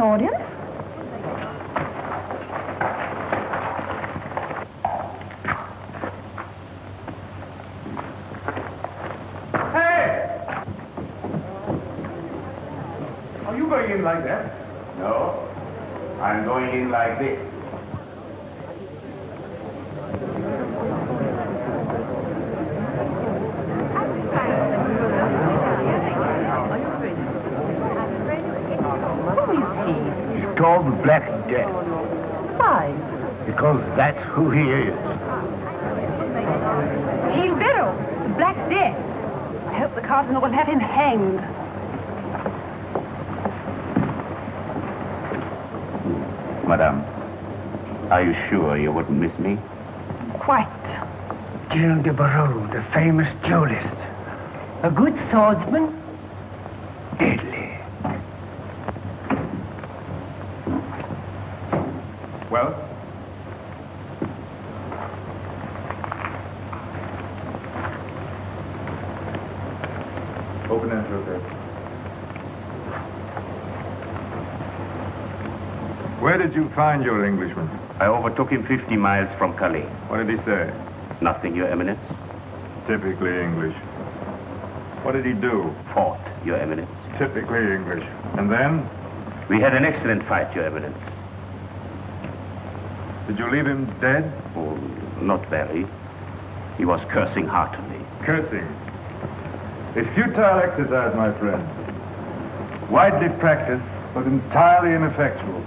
audience. Are you going in like that? No, I'm going in like this. He's called the Black Death. Why? Because that's who he is. He's Beryl, the Black Death. I hope the cardinal will have him hanged. Madame, are you sure you wouldn't miss me? Quite. Gilles de Barreau, the famous duelist. A good swordsman, deadly. Well? Open that door. Where did you find your Englishman? I overtook him 50 miles from Calais. What did he say? Nothing, Your Eminence. Typically English. What did he do? Fought, Your Eminence. Typically English. And then? We had an excellent fight, Your Eminence. Did you leave him dead? Oh, not very. He was cursing heartily. Cursing. A futile exercise, my friend. Widely practiced, but entirely ineffectual.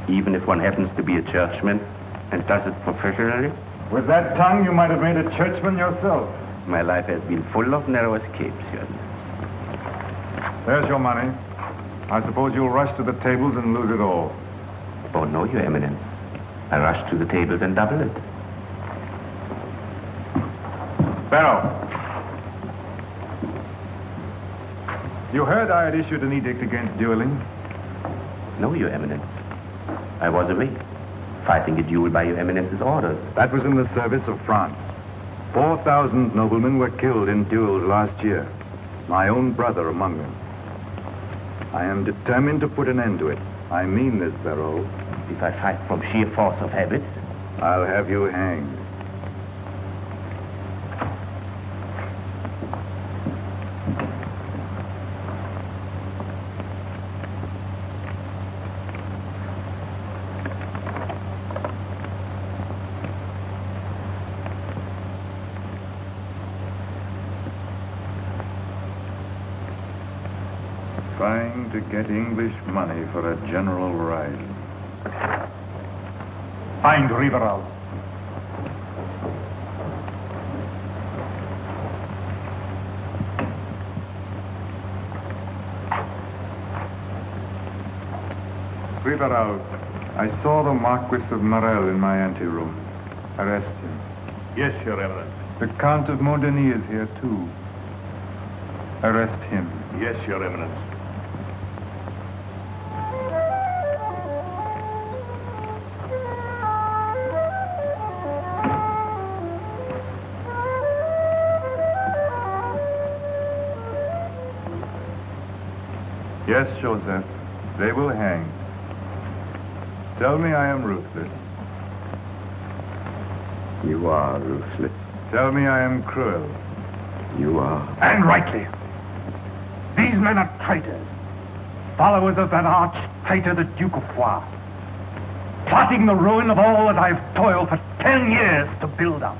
Even if one happens to be a churchman and does it professionally? With that tongue, you might have made a churchman yourself. My life has been full of narrow escapes, Your Eminence. There's your money. I suppose you'll rush to the tables and lose it all. Oh, no, Your Eminence. I rushed to the tables and double it. Barrow. You heard I had issued an edict against dueling? No, Your Eminence. I was away, fighting a duel by Your Eminence's orders. That was in the service of France. 4,000 noblemen were killed in duels last year. My own brother among them. I am determined to put an end to it. I mean this, Barrow. If I fight from sheer force of habit, I'll have you hanged. Trying to get English money for a general rising. Find Rivarol. Rivarol, I saw the Marquis of Morel in my anteroom. Arrest him. Yes, Your Eminence. The Count of Montdenis is here, too. Arrest him. Yes, Your Eminence. Yes, Joseph, they will hang. Tell me I am ruthless. you are ruthless. Tell me I am cruel. You are. And rightly. These men are traitors. Followers of that arch traitor, the Duke of Foix. Plotting the ruin of all that I've toiled for 10 years to build up.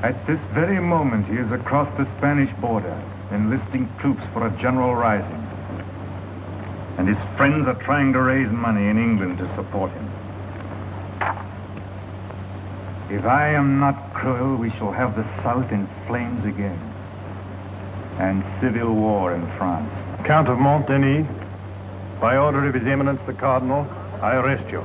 At this very moment, he is across the Spanish border, enlisting troops for a general rising. And his friends are trying to raise money in England to support him. If I am not cruel, we shall have the South in flames again. And civil war in France. Count of Montdenis, by order of His Eminence the Cardinal, I arrest you.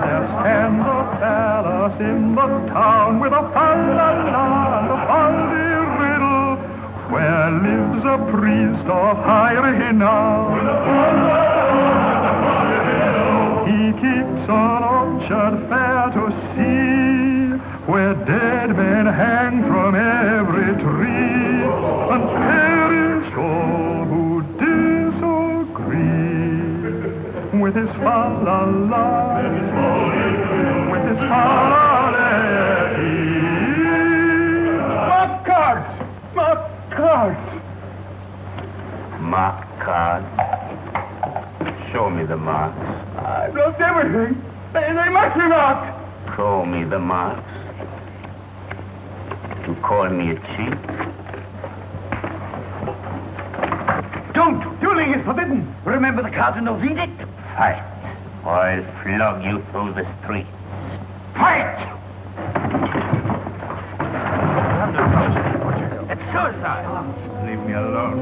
There stands a palace in the town with a fa-la-la and a fal-de-riddle, where lives a priest of high renown. He keeps an orchard fair to see, where dead men his fa-la-la, with his fa-la-la-la. Mark cards! Mark cards! Mark cards. Show me the marks. I've lost everything. They must be marked. Show me the marks. You call me a cheat? Don't! Dueling is forbidden! Remember the Cardinal's edict? Fight, or I'll flog you through the streets. Fight! It's suicide! Leave me alone.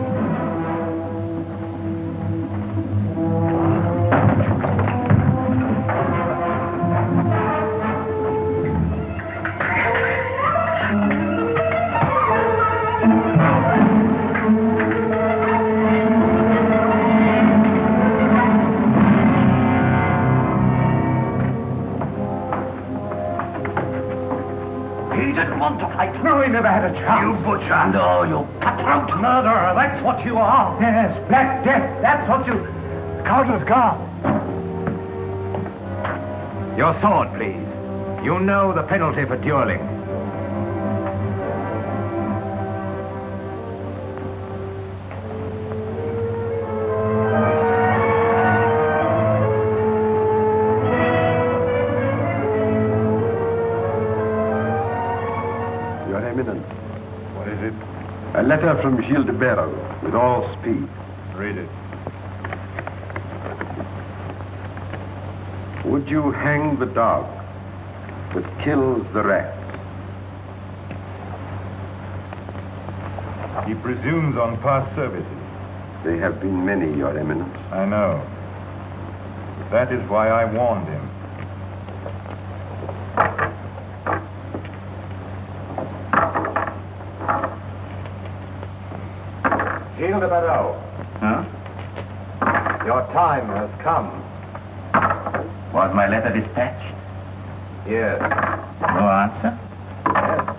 No, he never had a chance. You butcher! No, you cutthroat! Murderer, that's what you are! Yes, Black Death, that's what you... The Cardinal's gone. Your sword, please. You know the penalty for dueling. Your Eminence, What is it? a letter from Gilles de Berre with all speed. Read it. Would you hang the dog that kills the rat? He presumes on past services. They have been many, Your Eminence. I know. That is why I warned him. Gilles de Berre, Huh? your time has come. Was my letter dispatched? Yes. No answer? Yes.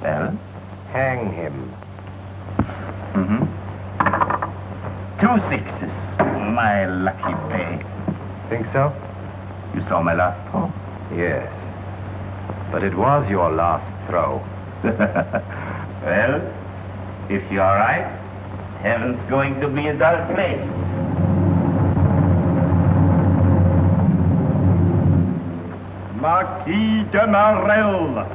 Well? Hang him. Mm-hmm. 2 6s. My lucky pay. Think so? You saw my last throw? Yes. But it was your last throw. Well, if you're right, heaven's going to be a dull place. Marquis de Marel.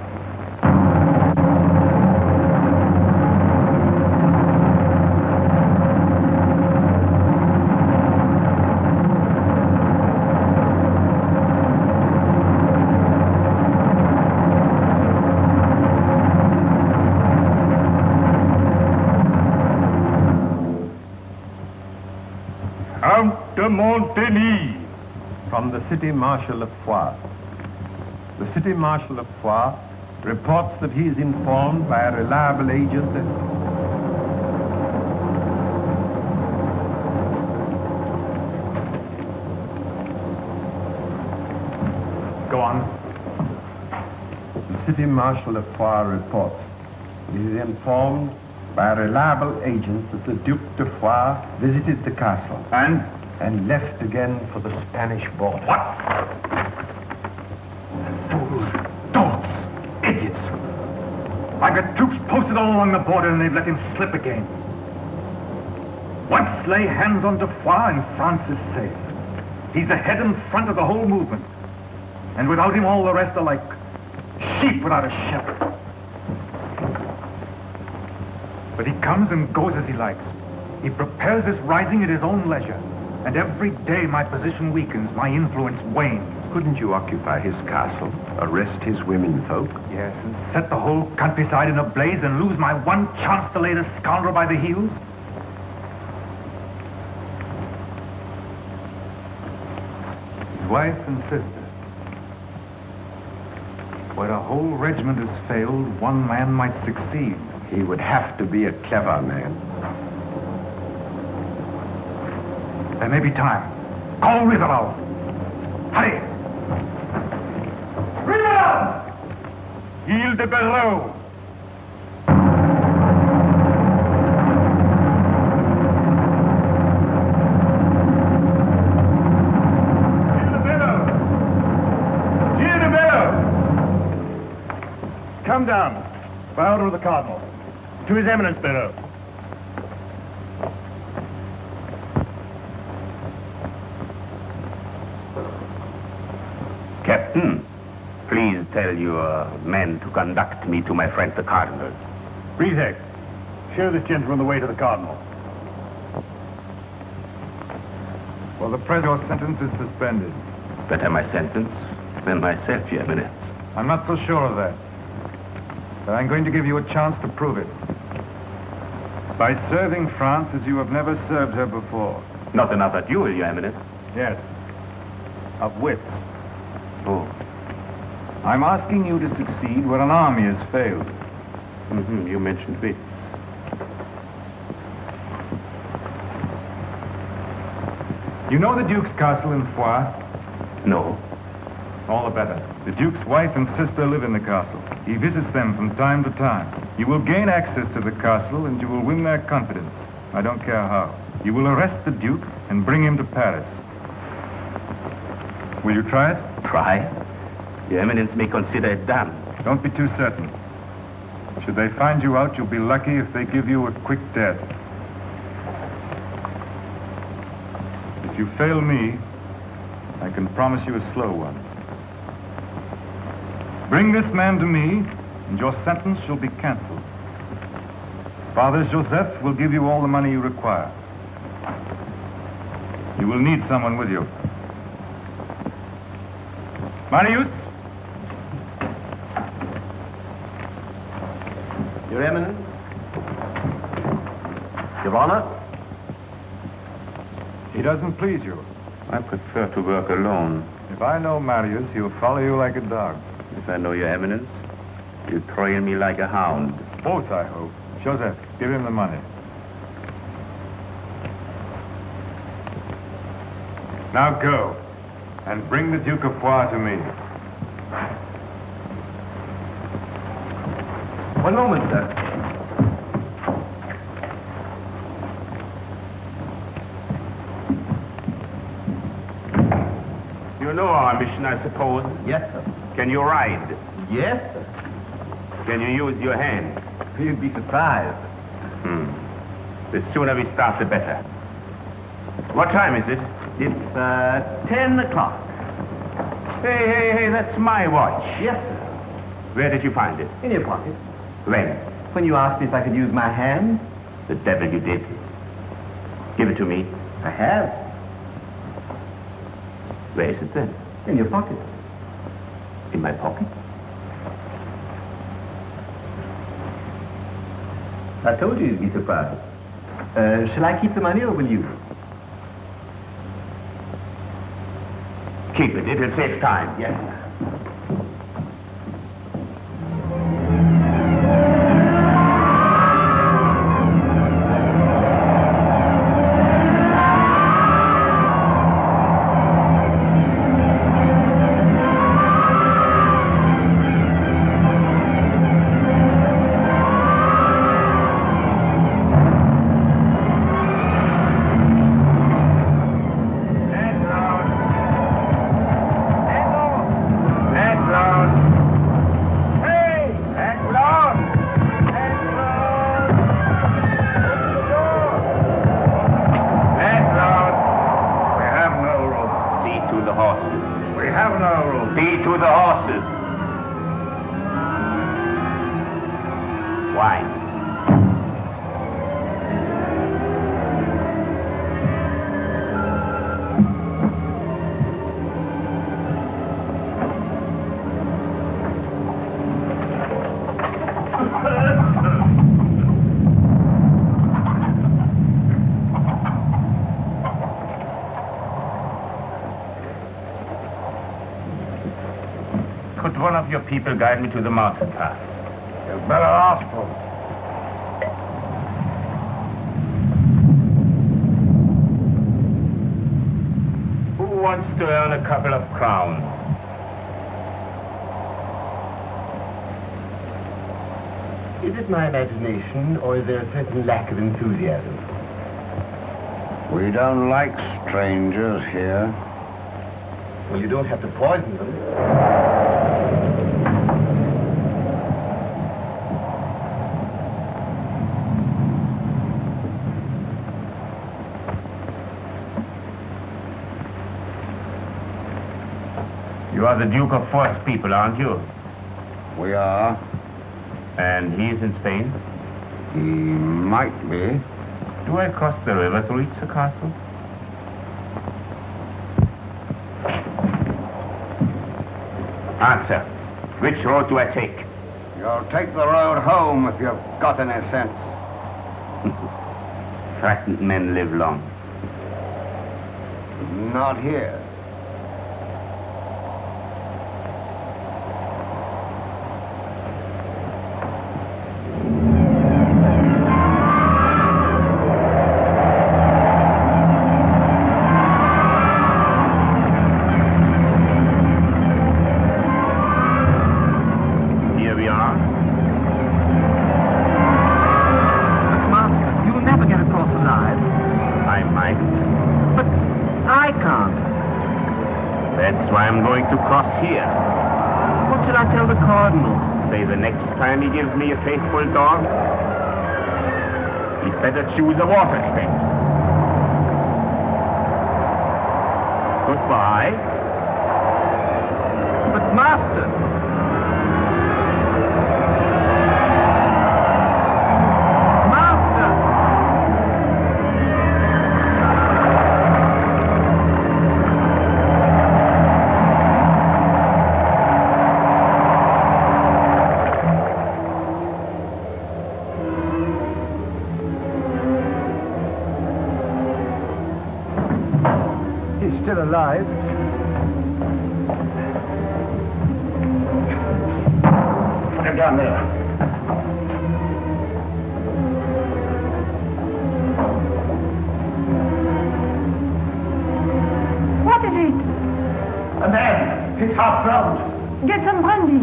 Count de Montaigne. From the City Marshal of Foix. The City Marshal of Foix reports that he is informed by a reliable agent that... Go on. The City Marshal of Foix reports that he is informed by a reliable agent that the Duc de Foix visited the castle and left again for the Spanish border. What? Fools, dogs, idiots. I've got troops posted all along the border and they've let him slip again. Once lay hands on de Foix and France is safe. He's the head and front of the whole movement. And without him, all the rest are like sheep without a shepherd. But he comes and goes as he likes. He prepares this rising at his own leisure. And every day my position weakens, my influence wanes. Couldn't you occupy his castle, arrest his women folk? Yes, and set the whole countryside in a blaze and lose my one chance to lay the scoundrel by the heels? His wife and sister. Where a whole regiment has failed, one man might succeed. He would have to be a clever man. There may be time. Call Riverol. Hurry! Riverol! Gilles de Berre. Cardinal. To His Eminence, Bureau. Captain, please tell your men to conduct me to my friend the Cardinal. Prefect, show this gentleman the way to the Cardinal. For the present, your sentence is suspended. Better my sentence than myself, Your Eminence. I'm not so sure of that. But I'm going to give you a chance to prove it. By serving France as you have never served her before. Not another duel, Your Eminence. Yes. Of wits. Oh. I'm asking you to succeed where an army has failed. You mentioned wits. You know the Duke's castle in Foix? No. All the better. The Duke's wife and sister live in the castle. He visits them from time to time. You will gain access to the castle and you will win their confidence. I don't care how. You will arrest the Duke and bring him to Paris. Will you try it? Try? Your Eminence may consider it done. Don't be too certain. Should they find you out, you'll be lucky if they give you a quick death. If you fail me, I can promise you a slow one. Bring this man to me, and your sentence shall be cancelled. Father Joseph will give you all the money you require. You will need someone with you. Marius? Your Eminence? Your Honor? He doesn't please you. I prefer to work alone. If I know Marius, he'll follow you like a dog. If I know Your Eminence, you trail me like a hound. Both, I hope. Joseph, give him the money. Now go, and bring the Duke of Foix to me. One moment, sir. You know our mission, I suppose. Yes, sir. Can you ride? Yes, sir. Can you use your hands? You'd be surprised. The sooner we start, the better. What time is it? It's 10 o'clock. Hey, that's my watch. Yes, sir. Where did you find it? In your pocket. When? When you asked me if I could use my hand, The devil you did. Give it to me. I have. Where is it then? In your pocket. In my pocket? I told you you'd be surprised. Shall I keep the money or will you? Keep it. It'll save time. Yes. Could one of your people guide me to the mountain pass? You'd better ask for it. Who wants to earn a couple of crowns? Is it my imagination or is there a certain lack of enthusiasm? We don't like strangers here. Well, you don't have to poison them. are the Duke of Foy's people, aren't you? We are. And he is in Spain? He might be. Do I cross the river to reach the castle? Answer. Which road do I take? You'll take the road home if you've got any sense. Frightened men live long. Not here. Here. What should I tell the Cardinal? Say the next time he gives me a faithful dog, he'd better choose a water snake. Goodbye. But Master... Still alive. Put him down there. What is it? A man. He's half drowned. Get some brandy.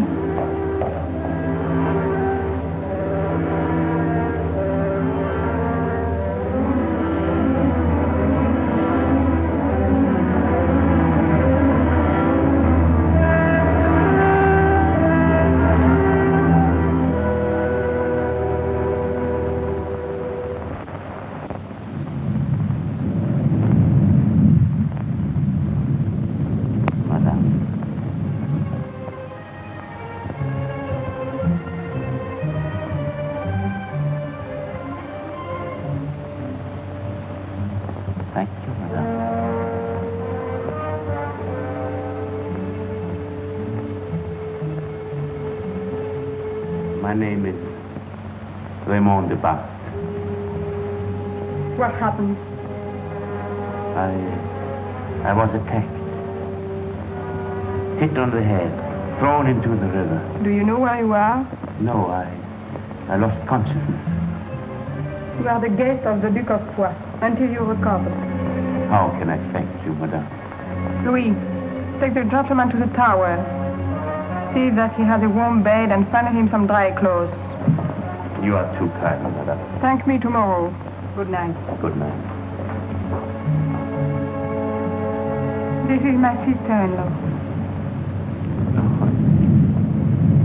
My name is Raymond de Bast. What happened? I was attacked. Hit on the head, thrown into the river. Do you know where you are? No, I lost consciousness. You are the guest of the Duke of Foy until you recover. How can I thank you, madame? Louis, take the gentleman to the tower. See that he has a warm bed and find him some dry clothes. You are too kind, madame. Thank me tomorrow. Good night. Good night. This is my sister-in-law.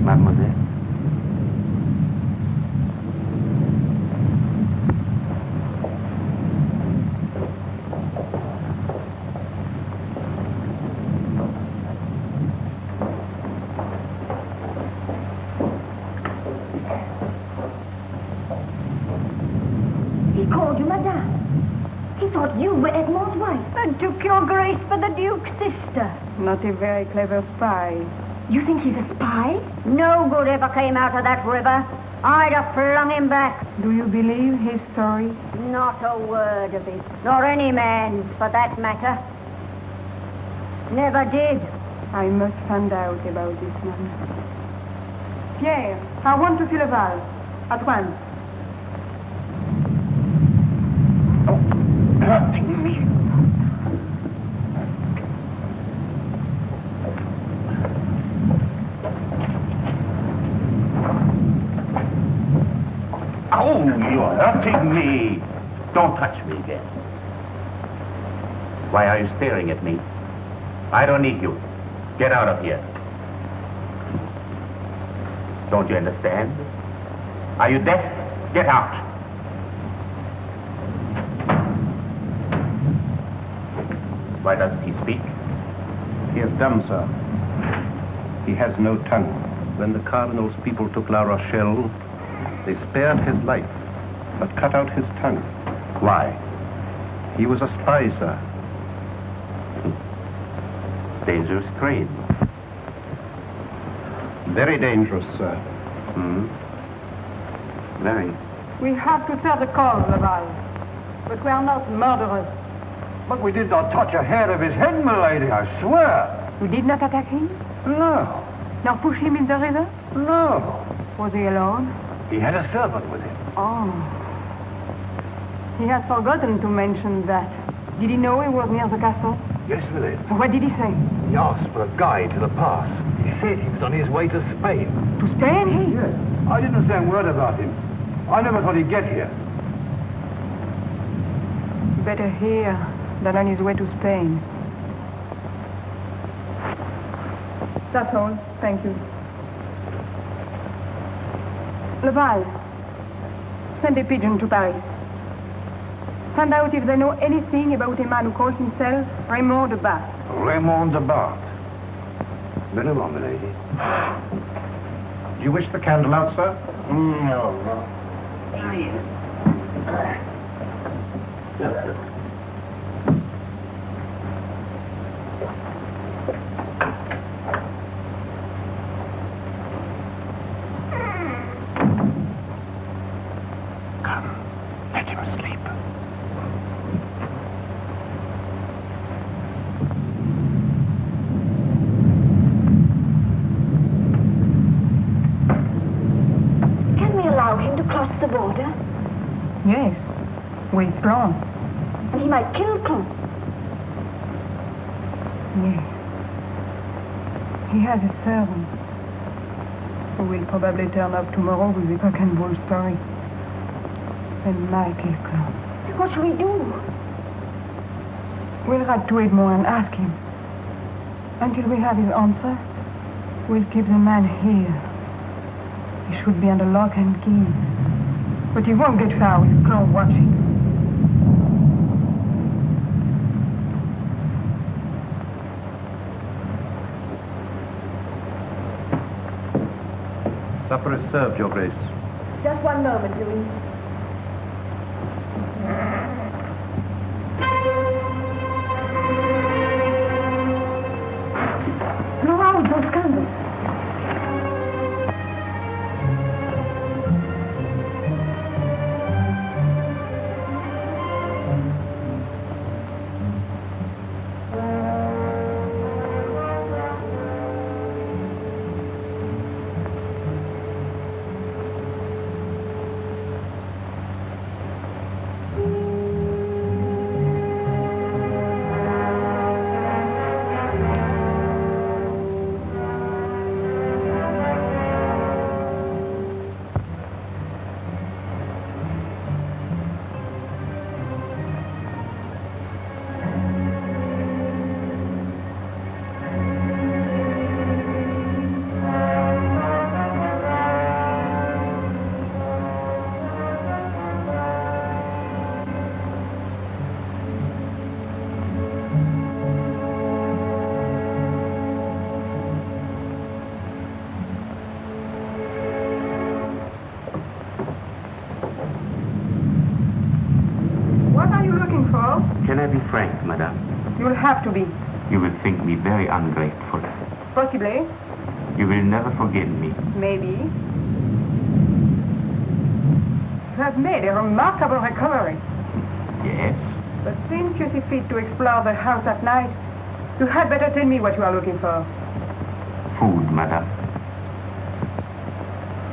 Mademoiselle? He called you Madame. He thought you were Edmond's wife. And took your grace for the Duke's sister. Not a very clever spy. You think he's a spy? No good ever came out of that river. I'd have flung him back. Do you believe his story? Not a word of it. Nor any man's, for that matter. Never did. I must find out about this man. Pierre, I want to fill a valve. At once. Oh, you're hurting me. Don't touch me again. Why are you staring at me? I don't need you. Get out of here. Don't you understand? Are you deaf? Get out. Why doesn't he speak? He is dumb, sir. He has no tongue. When the Cardinal's people took La Rochelle, they spared his life, but cut out his tongue. Why? He was a spy, sir. Dangerous trade. Very dangerous, sir. Very. We have to serve the cause, Laval. But we are not murderers. But we did not touch a hair of his head, milady, I swear. We did not attack him? No. Nor push him in the river? No. Was he alone? He had a servant with him. Oh. He has forgotten to mention that. Did he know he was near the castle? Yes, milady. What did he say? He asked for a guide to the pass. He said he was on his way to Spain. To Spain, he? Yes. I didn't say a word about him. I never thought he'd get here. Better here than on his way to Spain. That's all. Thank you. Laval, send a pigeon to Paris. Find out if they know anything about a man who calls himself Raymond de Barthes. Raymond de Barthes. Very well, milady. Do you wish the candle out, sir? No. Let him sleep. Can we allow him to cross the border? Yes, with Blanc. And he might kill Clon. Yes. He has a servant who will probably turn up tomorrow with a cock and bull story. And might kill Clon. What shall we do? We'll write to Edmond and ask him. Until we have his answer, we'll keep the man here. He should be under lock and key. But he won't get far with Clon watching. Supper is served, Your Grace. Just one moment, Louis. Blow out those candles. Can I be frank, madame? You'll have to be. You will think me very ungrateful. Possibly. You will never forgive me. Maybe. You have made a remarkable recovery. Yes? But since you see fit to explore the house at night, you had better tell me what you are looking for. Food, madame.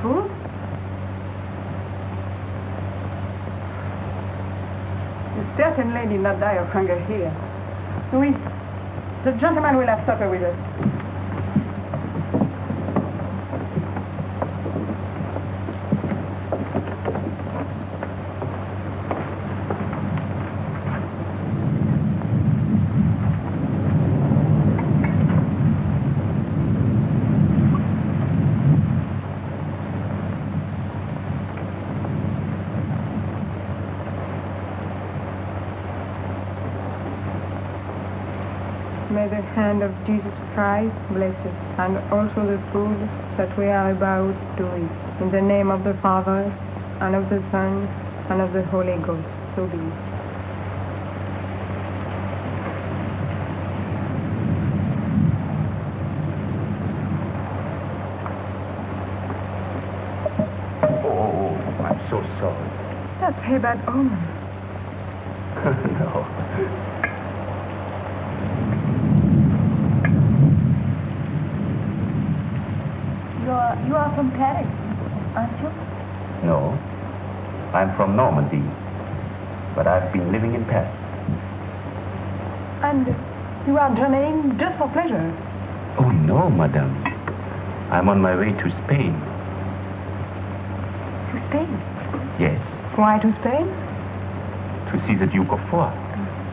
Food? You certainly did not die of hunger here. Louis, the gentleman will have supper with us. May the hand of Jesus Christ bless us, and also the food that we are about to eat. In the name of the Father, and of the Son, and of the Holy Ghost. So be it. Oh, I'm so sorry. That's a bad omen. No. You are from Paris, aren't you? No. I'm from Normandy, but I've been living in Paris. And you are journeying just for pleasure? Oh, no, madame. I'm on my way to Spain. To Spain? Yes, Why to Spain? to see the Duke of Foix.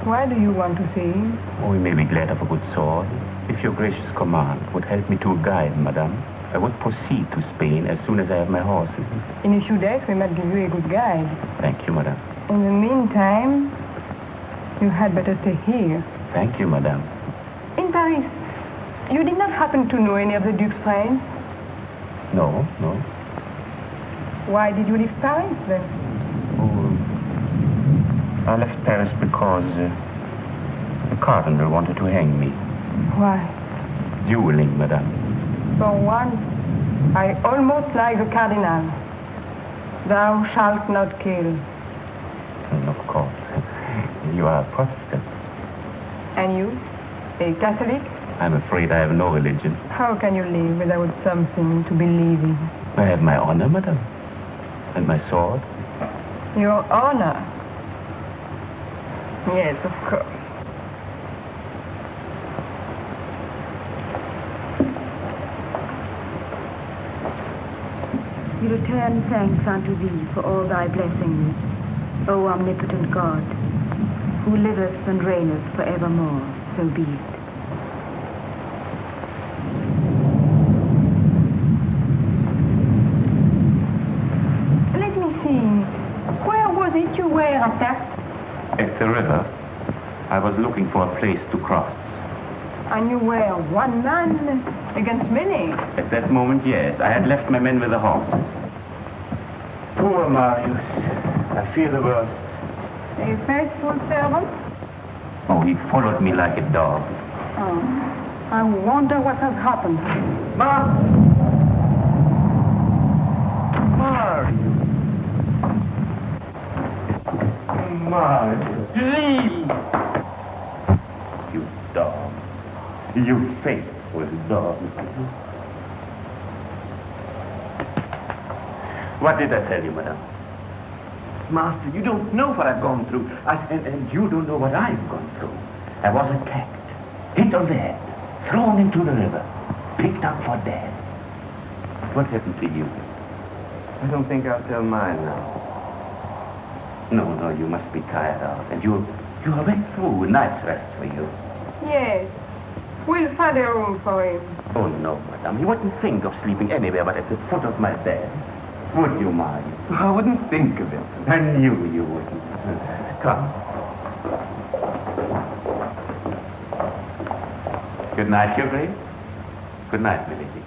Why do you want to see him? Oh, he may be glad of a good sword. If your gracious command would help me to a guide, madame, I would proceed to Spain as soon as I have my horses. In a few days, we might give you a good guide. Thank you, madame. In the meantime, you had better stay here. Thank you, madame. In Paris, you did not happen to know any of the Duke's friends? No. Why did you leave Paris, then? I left Paris because the cardinal wanted to hang me. Why? Dueling, madame. For once, I almost like the cardinal. Thou shalt not kill. And of course, you are a Protestant. And you? A Catholic? I'm afraid I have no religion. How can you live without something to believe in? I have my honor, madame. And my sword. Your honor? Yes, of course. We return thanks unto thee for all thy blessings, O omnipotent God, who liveth and reigneth forevermore. So be it. Let me see. Where was it you were at that? At the river, I was looking for a place to cross. And you were one man against many. At that moment, yes. I had left my men with the horses. Poor Marius. I fear the worst. A faithful servant? Oh, he followed me like a dog. Oh, I wonder what has happened. Marius! Please! You dog. You faithful dog. What did I tell you, madame? Master, you don't know what I've gone through. And you don't know what I've gone through. I was attacked, hit on the head, thrown into the river, picked up for dead. What happened to you? I don't think I'll tell mine now. No, you must be tired out. And you are wet through. A night's rest for you. Yes. We'll find a room for him. Oh, no, madame. He wouldn't think of sleeping anywhere but at the foot of my bed. Would you, Marty? I wouldn't think of it. I knew you wouldn't. Come. Good night, Your Grace. Good night, milady.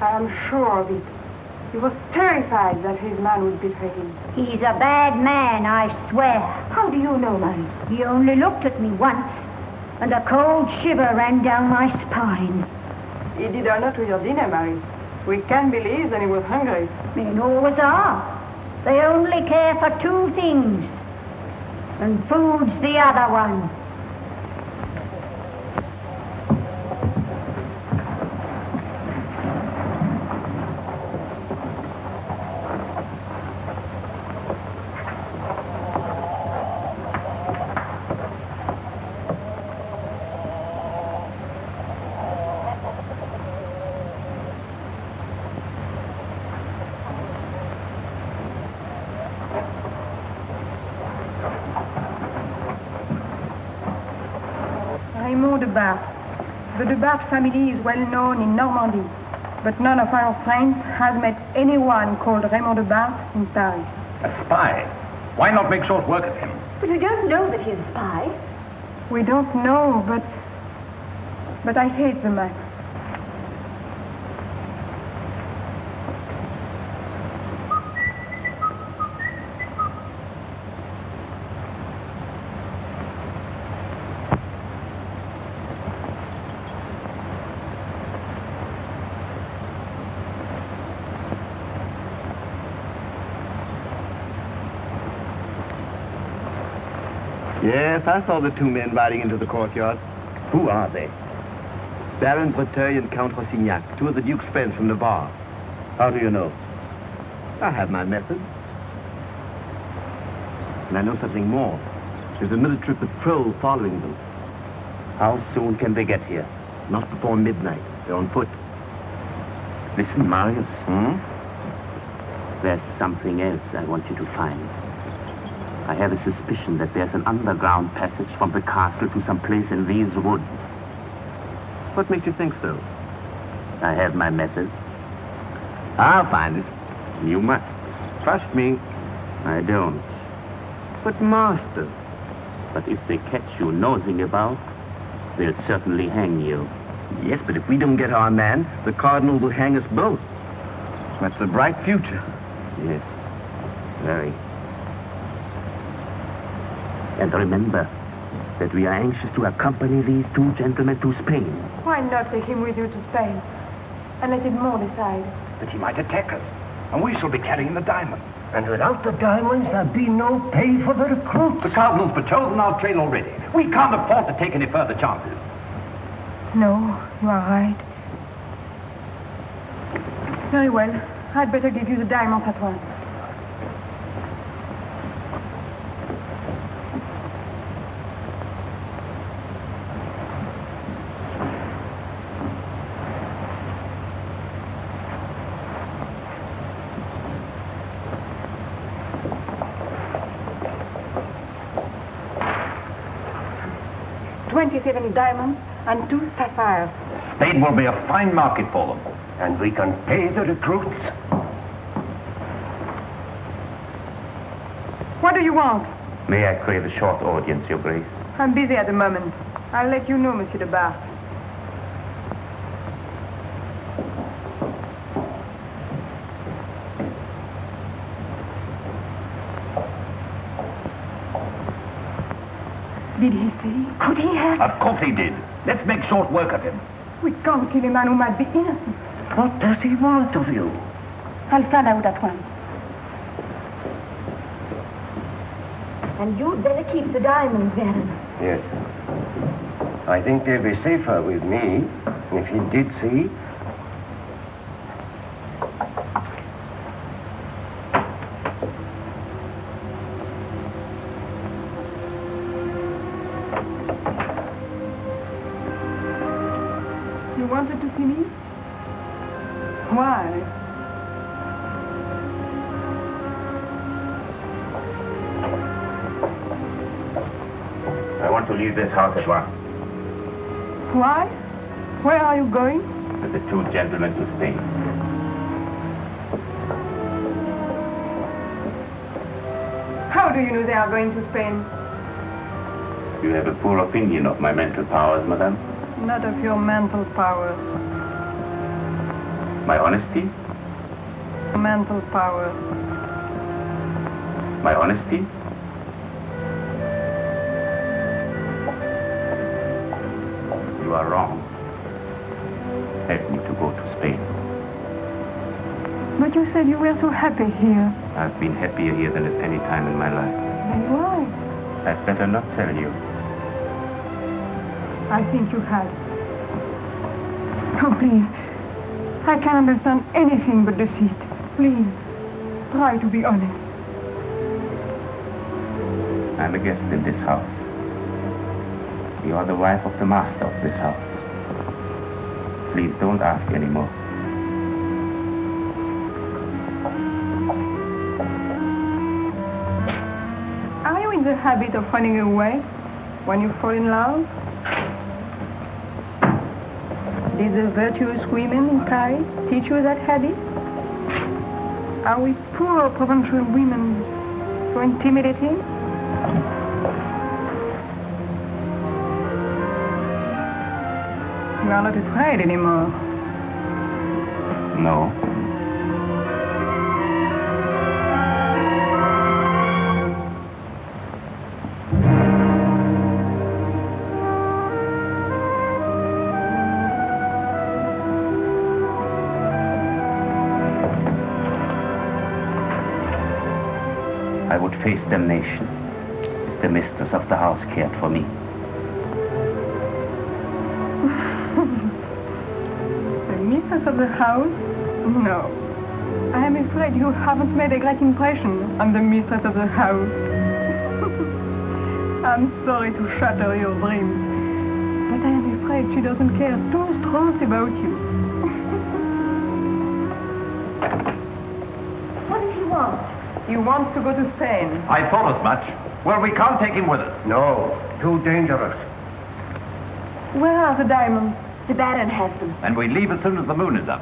I am sure of it. He was terrified that his man would betray him. He's a bad man, I swear. How do you know, Marie? He only looked at me once, and a cold shiver ran down my spine. He did not with your dinner, Marie. We can believe that he was hungry. Men always are. They only care for two things, and food's the other one. Raymond de Barthes. The de Barthes family is well known in Normandy, but none of our friends has met anyone called Raymond de Barthes in Paris. A spy? Why not make short work of him? But we don't know that he's a spy. We don't know, but I hate the man. Yes, I saw the two men riding into the courtyard. Who are they? Baron Breteuil and Count Rossignac, two of the Duke's friends from Navarre. How do you know? I have my method. And I know something more. There's a military patrol following them. How soon can they get here? Not before midnight. They're on foot. Listen, Marius. There's something else I want you to find. I have a suspicion that there's an underground passage from the castle to some place in these woods. What makes you think so? I have my methods. I'll find it. You must. Trust me. I don't. But, Master... But if they catch you nosing about, they'll certainly hang you. Yes, but if we don't get our man, the Cardinal will hang us both. That's a bright future. Yes, very. And remember that we are anxious to accompany these two gentlemen to Spain. Why not take him with you to Spain and let Edmond decide? But he might attack us, and we shall be carrying the diamond. And without the diamonds, there'll be no pay for the recruits. The Cardinal's patrols our train already. We can't afford to take any further chances. No, you are right. Very well. I'd better give you the diamonds at once. $27 diamonds and 2 sapphires. Spain will be a fine market for them. And we can pay the recruits. What do you want? May I crave a short audience, Your Grace? I'm busy at the moment. I'll let you know, Monsieur de Barthes. Did he say? Could he have? Of course he did. Let's make short work of him. We can't kill a man who might be innocent. What does he want of you? I'll find out at once. And you'd better keep the diamonds, Baron. Yes. I think they'll be safer with me. If he did see... You wanted to see me? Why? I want to leave this house at once. Why? Where are you going? With the two gentlemen to Spain. How do you know they are going to Spain? You have a poor opinion of my mental powers, madame? Not of your mental powers. My honesty? Mental powers. My honesty? You are wrong. Help me to go to Spain. But you said you were so happy here. I've been happier here than at any time in my life. Then why? I'd better not tell you. I think you had. Oh, please. I can't understand anything but deceit. Please, try to be honest. I'm a guest in this house. You are the wife of the master of this house. Please don't ask any more. Are you in the habit of running away when you fall in love? Did the virtuous women in Paris teach you that habit? Are we poor provincial women so intimidating? You are not afraid anymore. No. I would face damnation if the mistress of the house cared for me. The mistress of the house? No. I am afraid you haven't made a great impression on the mistress of the house. I'm sorry to shatter your dreams, but I am afraid she doesn't care two straws about you. What does he want? He wants to go to Spain. I thought as much. Well, we can't take him with us. No, too dangerous. Where are the diamonds? The Baron has them. And we leave as soon as the moon is up.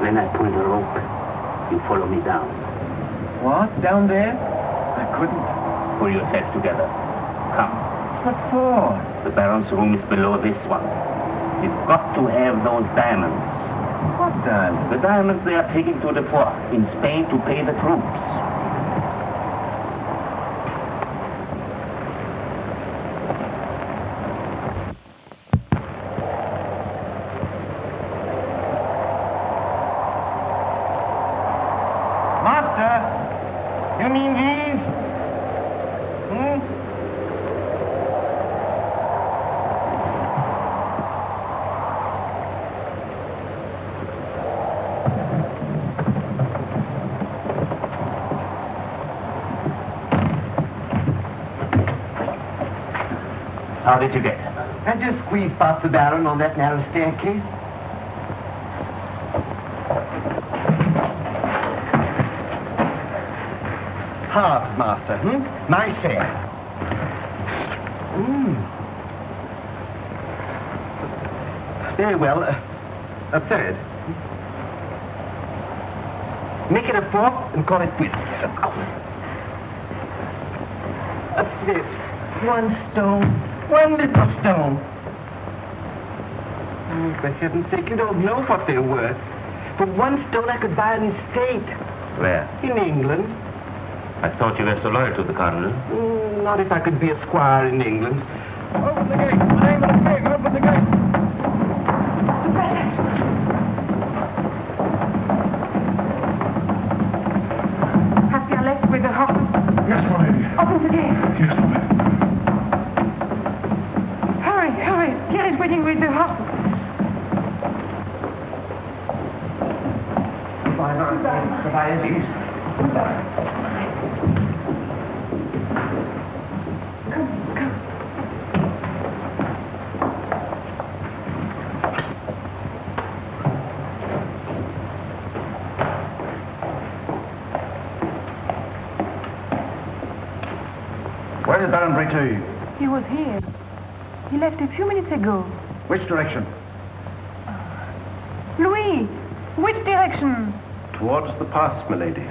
When I pull the rope, you follow me down. What? Down there? I couldn't. Pull yourself together. Come. What for? The Baron's room is below this one. You've got to have those diamonds. What diamonds? The diamonds they are taking to the fort in Spain to pay the troops. You mean these? How did you get? I just squeezed past the Baron on that narrow staircase. Halves, Master, My share. Very well, a third. Make it a fourth and call it quits. A fifth. One stone. One little stone. Oh, for heaven's sake, you don't know what they're worth. For one stone I could buy an estate. Where? In England. I thought you were so loyal to the Cardinal. Not if I could be a squire in England. Open the gate! Name of the king! Open the gate! Have you left with the horses? Yes, my lady. Open the gate. Yes, my lady. Hurry, hurry. Pierre is waiting with the horses. Goodbye, Elise. Where did Baron Breteuil? He was here. He left a few minutes ago. Which direction? Louis, which direction? Towards the pass, my lady.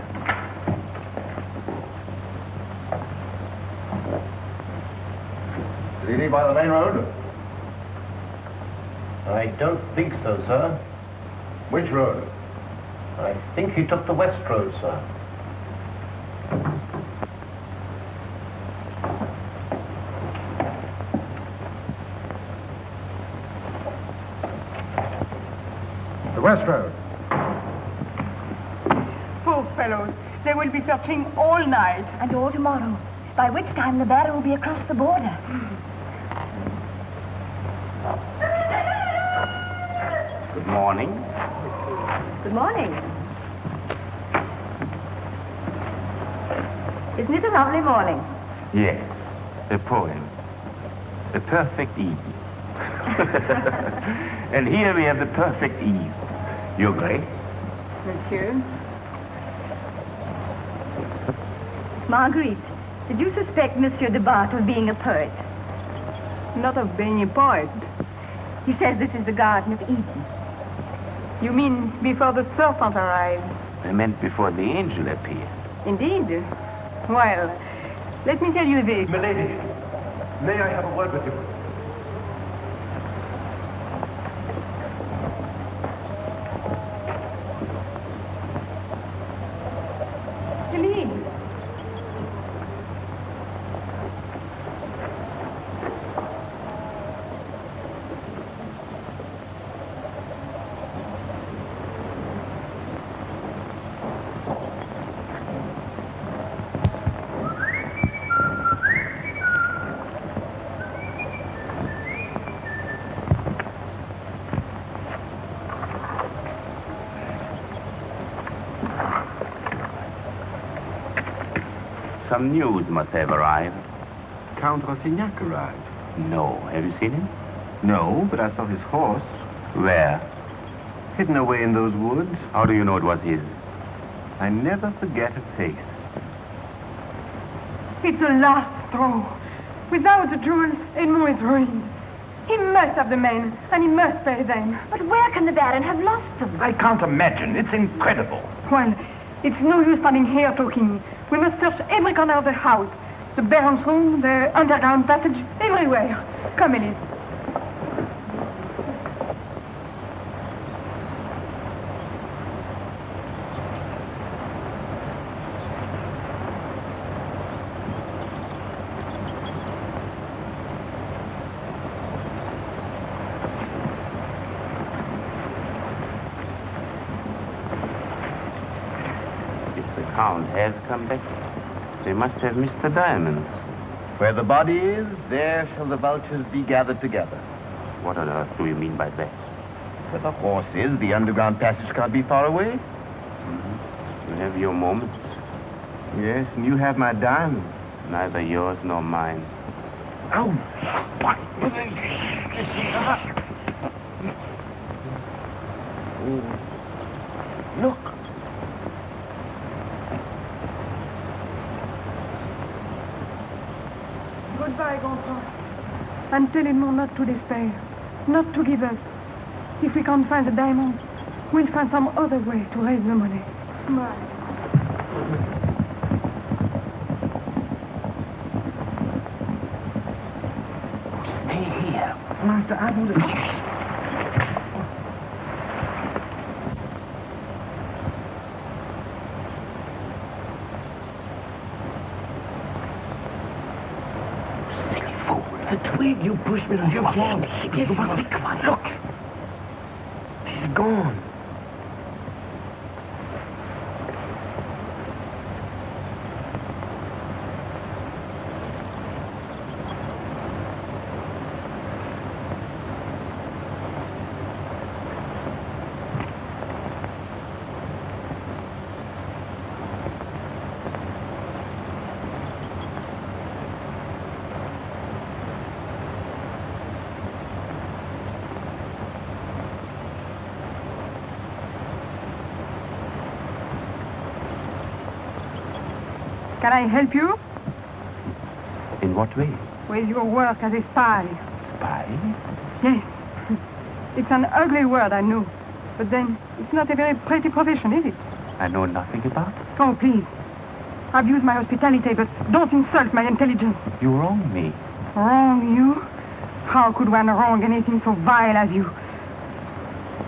Did he leave by the main road? I don't think so, sir. Which road? I think he took the west road, sir. The west road. Poor fellows. They will be searching all night. And all tomorrow. By which time the Baron will be across the border. Good Good morning. Good morning. Isn't it a lovely morning? Yes, a poem. The perfect Eve. And here we have the perfect Eve. Your Grace? Monsieur. Marguerite, did you suspect Monsieur de Bart of being a poet? Not of being a poet. He says this is the Garden of Eden. You mean before the serpent arrived? I meant before the angel appeared. Indeed. Well, let me tell you this. Milady, may I have a word with you? Celine. Some news must have arrived. Count Rastignac arrived. No. Have you seen him? No, but I saw his horse. Where? Hidden away in those woods. How do you know it was his? I never forget a face. It's the last straw. Without the jewels, Edmond is ruined. He must have the men, and he must pay them. But where can the Baron have lost them? I can't imagine. It's incredible. Well, it's no use standing here talking. We must search every corner of the house. The Baron's room, the underground passage, everywhere. Come, Elise. Count has come back. They must have missed the diamonds. Where the body is, there shall the vultures be gathered together. What on earth do you mean by that? Where the horse is, the underground passage can't be far away. You have your moments. Yes, and you have my diamond. Neither yours nor mine. Oh, what? Look. Goodbye, Gontran. And tell Edmond not to despair, not to give up. If we can't find the diamond, we'll find some other way to raise the money. Bye. Stay here. Master, I will... You pushed me on your wall. You must be quiet. Look. She's gone. Can I help you? In what way? With your work as a spy. Spy? Yes. It's an ugly word, I know. But then, it's not a very pretty profession, is it? I know nothing about it. Oh, please. I've used my hospitality, but don't insult my intelligence. You wrong me. Wrong you? How could one wrong anything so vile as you?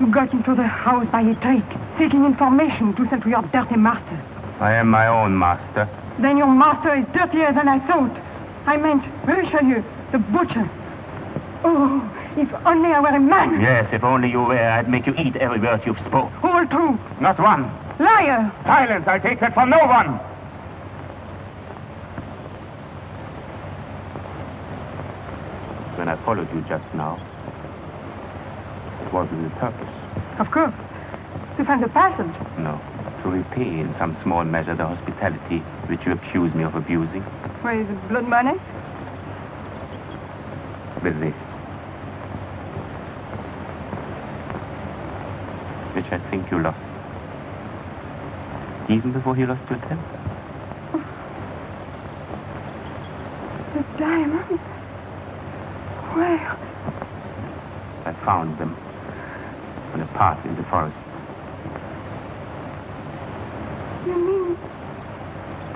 You got into the house by a trick, seeking information to sell to your dirty master. I am my own master. Then your master is dirtier than I thought. I meant Richelieu, the butcher. Oh, if only I were a man. Yes, if only you were, I'd make you eat every word you've spoke. All true. Not one. Liar. Silence, I'll take that from no one. When I followed you just now, it was with a purpose. Of course. To find the passage. No. To repay in some small measure the hospitality which you accuse me of abusing. Where is it? Blood money? With this. Which I think you lost. Even before he lost your temper. The diamonds? Where? I found them on a path in the forest. You mean?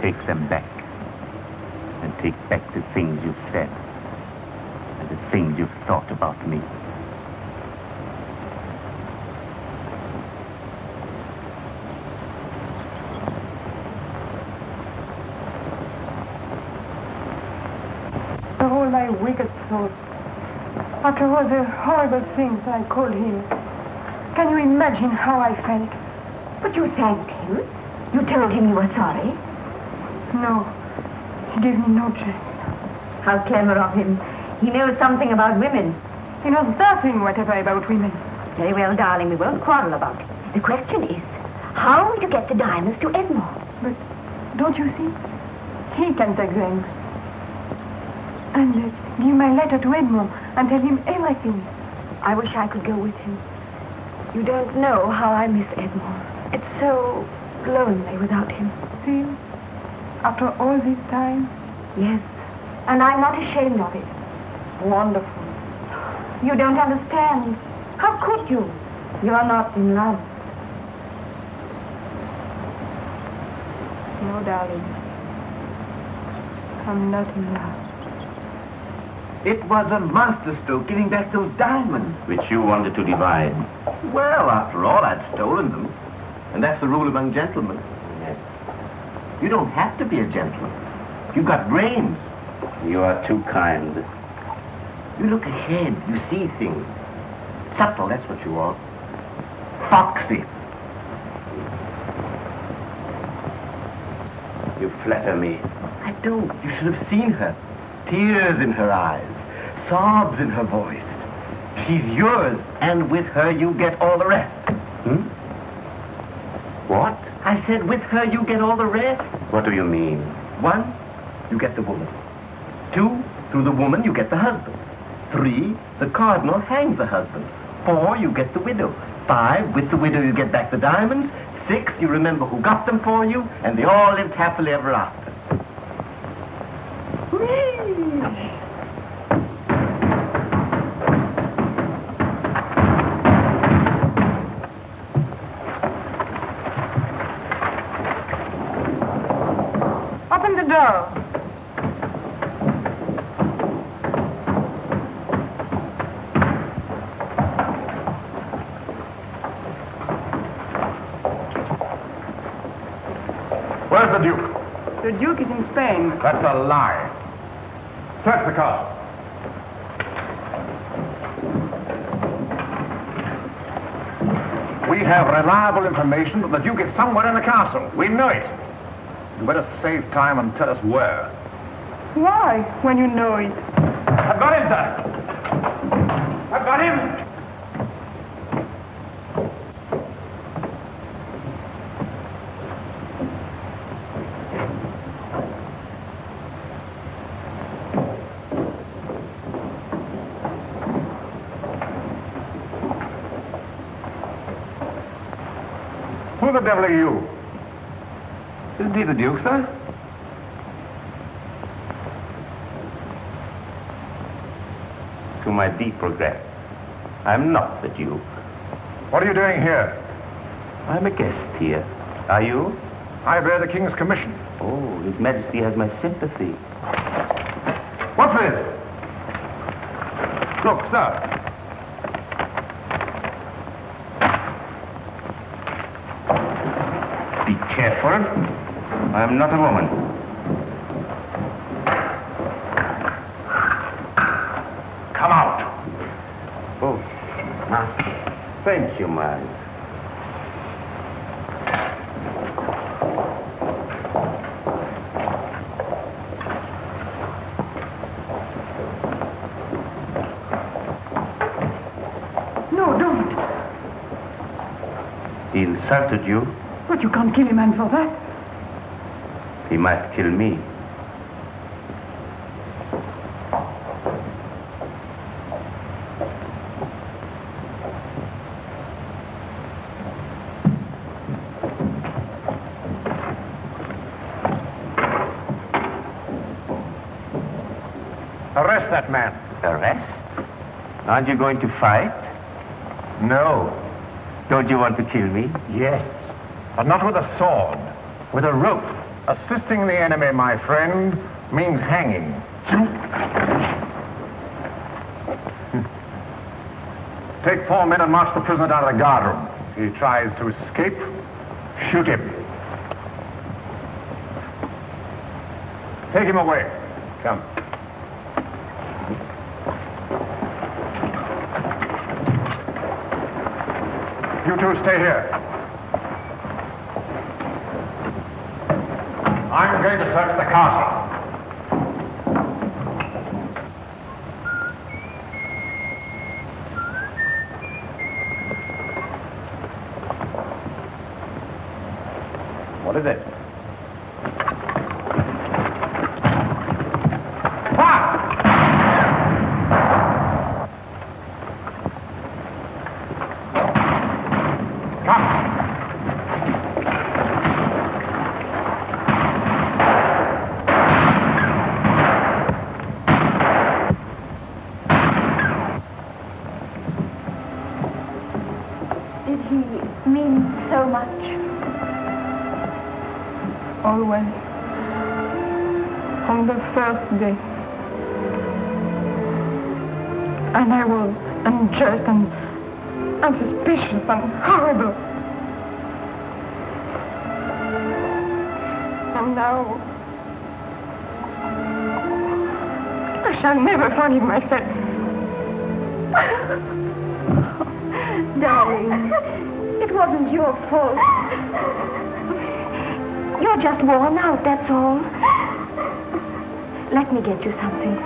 Take them back. And take back the things you've said. And the things you've thought about me. After all my wicked thoughts, after all the horrible things I called him, can you imagine how I felt? But you thanked him. You told him you were sorry. No, he gave me no chance. How clever of him. He knows something about women. He knows nothing whatever about women. Very well, darling, we won't quarrel about it. The question is, how will you get the diamonds to Edmond? But don't you see? He can take them. And give my letter to Edmond and tell him everything. I wish I could go with him. You don't know how I miss Edmond. It's so lonely without him. Still, after all this time? Yes, and I'm not ashamed of it. Wonderful. You don't understand. How could you? You're not in love. No, darling. I'm not in love. It was a masterstroke giving back those diamonds. Which you wanted to divide. Well, after all, I'd stolen them. And that's the rule among gentlemen. Yes. You don't have to be a gentleman. You've got brains. You are too kind. You look ahead. You see things. Subtle, that's what you are. Foxy. You flatter me. I don't. You should have seen her. Tears in her eyes. Sobs in her voice. She's yours, and with her you get all the rest. What? I said with her you get all the rest. What do you mean? 1, you get the woman. 2, through the woman you get the husband. 3, the cardinal hangs the husband. 4, you get the widow. 5, with the widow you get back the diamonds. 6, you remember who got them for you, and they all lived happily ever after. Open the door. Where's the Duke? The Duke is in Spain. That's a lie. Search the castle. We have reliable information that the Duke is somewhere in the castle. We know it. You better save time and tell us where. Why, when you know it? I've got him, sir. I've got him. Who the devil are you? Isn't he the Duke, sir? To my deep regret, I'm not the Duke. What are you doing here? I'm a guest here. Are you? I bear the King's commission. Oh, His Majesty has my sympathy. What's this? Look, sir. Be careful. I'm not a woman. Come out. Oh, Master. Thank you, man. No, don't. insulted you. But you can't kill a man for that. He might kill me. Arrest that man. Arrest? Aren't you going to fight? No. Don't you want to kill me? Yes. But not with a sword. With a rope. Assisting the enemy, my friend, means hanging. Take 4 men and march the prisoner down to the guardroom. If he tries to escape, shoot him. Take him away. Come. You two stay here. I'm going to search the castle. What is it? Did he mean so much? Always. From the first day. And I was unjust and unsuspicious and horrible. And now I shall never forgive myself. Darling, it wasn't your fault. You're just worn out, that's all. Let me get you something.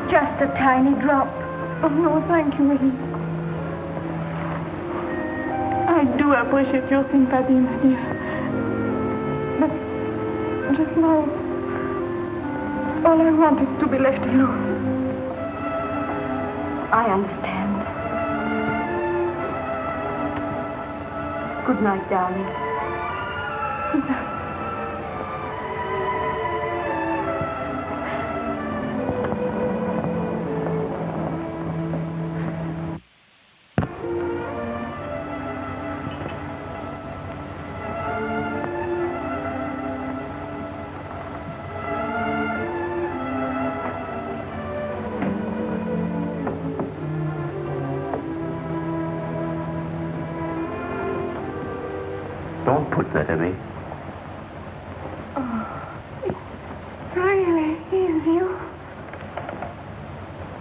Just a tiny drop. Oh, no, thank you, Willie. I do appreciate your sympathy, my dear. But just now, all I want is to be left alone. I understand. Good night, darling. Good night. Don't put that away. Oh, it really is you.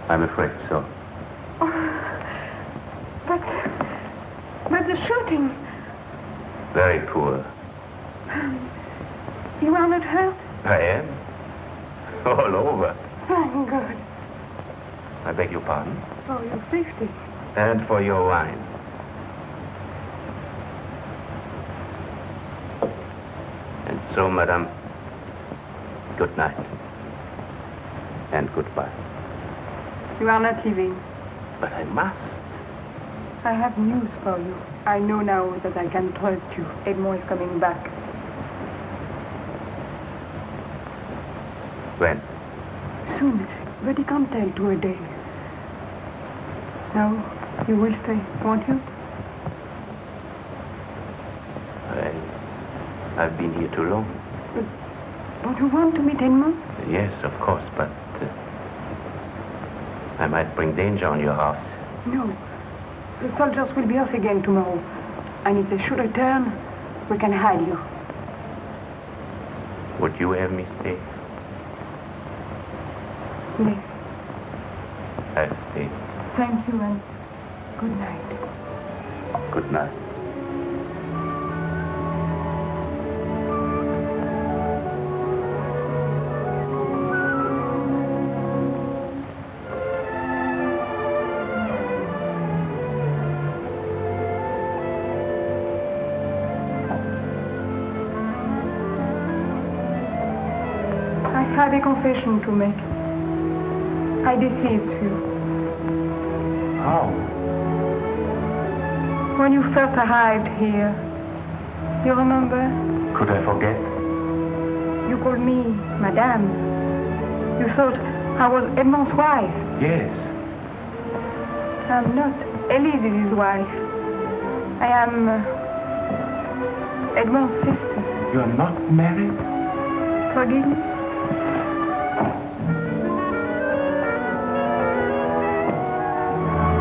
I'm afraid so. Oh, but the shooting. Very poor. You are not hurt? I am. All over. Thank God. I beg your pardon. For your safety. And for your wine. And so, madame, good night. And goodbye. You are not leaving. But I must. I have news for you. I know now that I can trust you. Edmond is coming back. When? Soon, but he can't tell to a day. Now, you will stay, won't you? I've been here too long. But don't you want to meet Edmond? Yes, of course, but I might bring danger on your house. No. The soldiers will be off again tomorrow. And if they should return, we can hide you. Would you have me stay? bless. I'll stay. Thank you and good night. Good night. I had a confession to make. I deceived you. How? When you first arrived here, you remember? Could I forget? You called me Madame. You thought I was Edmond's wife. Yes. I'm not Elise's wife. I am Edmond's sister. You're not married? Forgive me?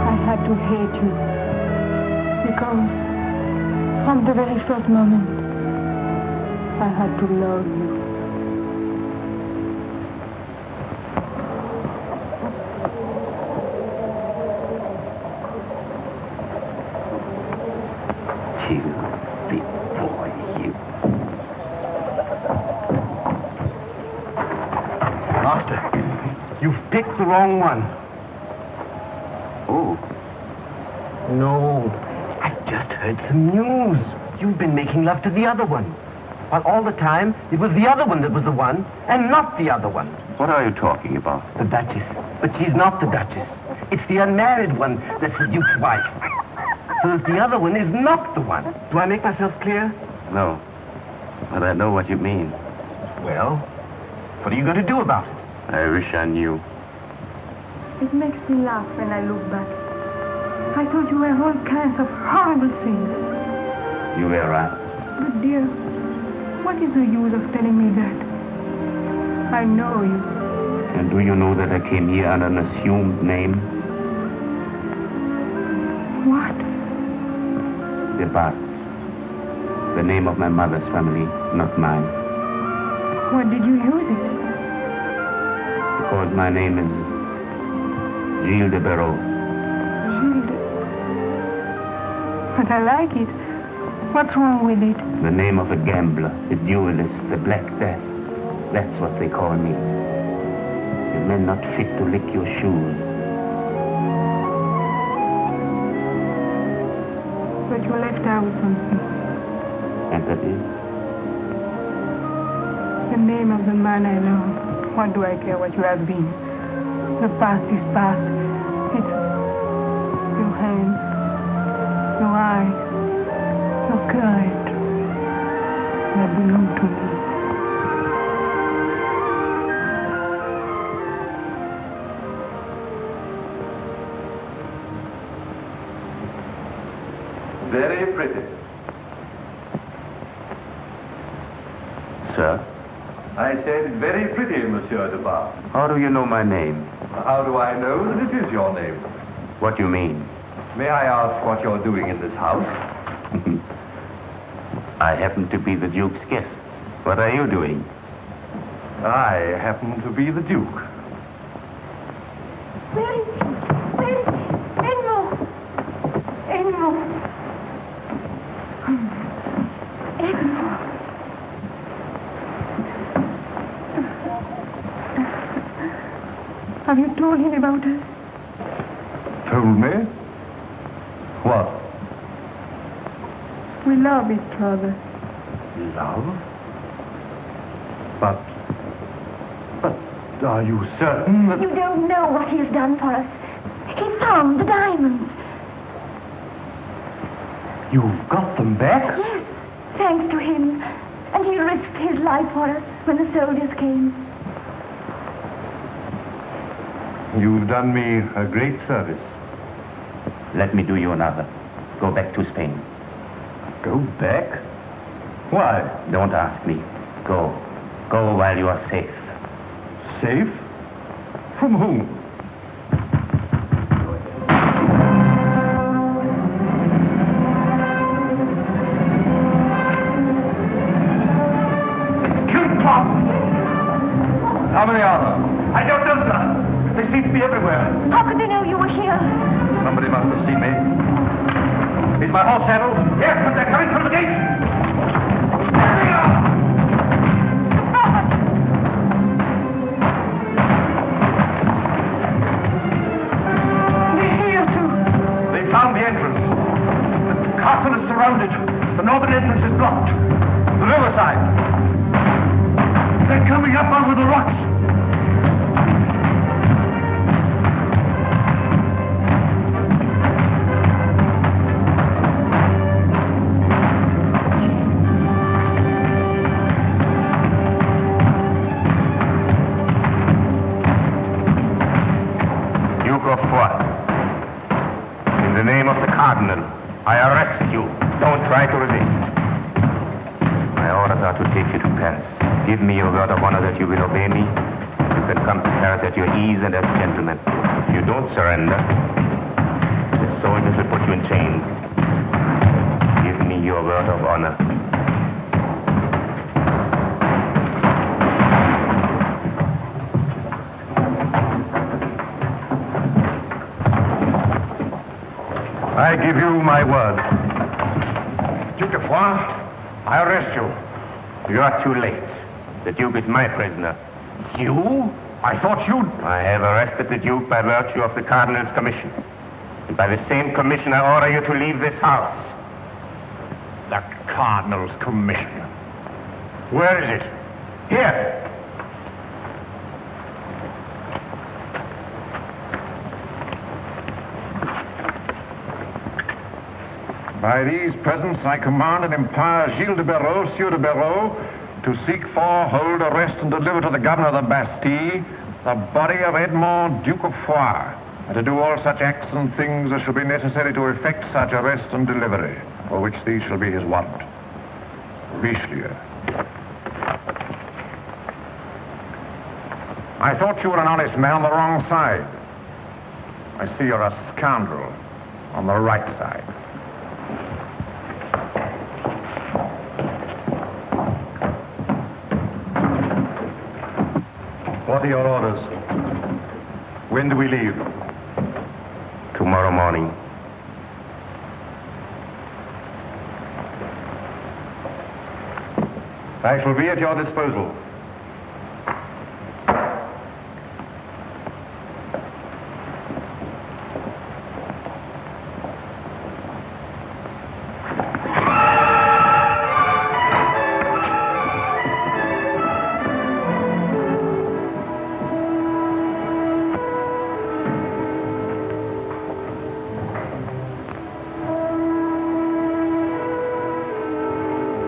I had to hate you. Because from the very first moment, I had to love you. You've picked the wrong one. Oh. No, I just heard some news. You've been making love to the other one. While all the time, it was the other one that was the one, and not the other one. What are you talking about? The Duchess. But she's not the Duchess. It's the unmarried one that's the Duke's wife. So that the other one is not the one. Do I make myself clear? No. But I know what you mean. Well, what are you going to do about it? I wish I knew. It makes me laugh when I look back. I thought you were all kinds of horrible things. You were right. But dear, what is the use of telling me that? I know you. And do you know that I came here under an assumed name? What? The Bat. The name of my mother's family, not mine. What did you use it? Because my name is Gilles de Barreau. Gilles. But I like it. What's wrong with it? The name of a gambler, a duelist, the Black Death. That's what they call me. A man not fit to lick your shoes. But you left out something. And that is? The name of the man I love. What do I care what you have been? The past is past. It's your hands, your eyes, your courage that belong to me. Very pretty. Sir? I said very pretty, Monsieur de Bar. How do you know my name? How do I know that it is your name? What do you mean? May I ask what you're doing in this house? I happen to be the Duke's guest. What are you doing? I happen to be the Duke. Where is he? Where is he? Edmond! Edmond! Edmond! Have you told him about us? Told me? What? We love each other. Love? But are you certain that... You don't know what he has done for us. He found the diamonds. You've got them back? Yes, thanks to him. And he risked his life for us when the soldiers came. You've done me a great service. Let me do you another. Go back to Spain. Go back? Why? Don't ask me. Go. Go while you are safe. Safe? From whom? How many are there? I don't know, sir. my horse saddled? Yes, but they're coming through the gate. They found the entrance. The castle is surrounded. The northern entrance is blocked. The riverside. They're coming up over the rocks. In the name of the Cardinal, I arrest you. Don't try to resist. My orders are to take you to Paris. Give me your word of honor that you will obey me. You can come to Paris at your ease and as gentlemen. If you don't surrender, the soldiers will put you in chains. Give me your word of honor. I give you my word. Duke de Foix, I arrest you. You are too late. The Duke is my prisoner. You? I thought you'd... I have arrested the Duke by virtue of the Cardinal's commission. And by the same commission, I order you to leave this house. The Cardinal's commission. Where is it? Here. By these presents, I command and empower Gilles de Barreau, Sieur de Barreau, to seek for, hold, arrest, and deliver to the governor of the Bastille the body of Edmond, Duke of Foix, and to do all such acts and things as shall be necessary to effect such arrest and delivery, for which these shall be his warrant. Richelieu. I thought you were an honest man on the wrong side. I see you're a scoundrel on the right side. What are your orders? When do we leave? Tomorrow morning. I shall be at your disposal.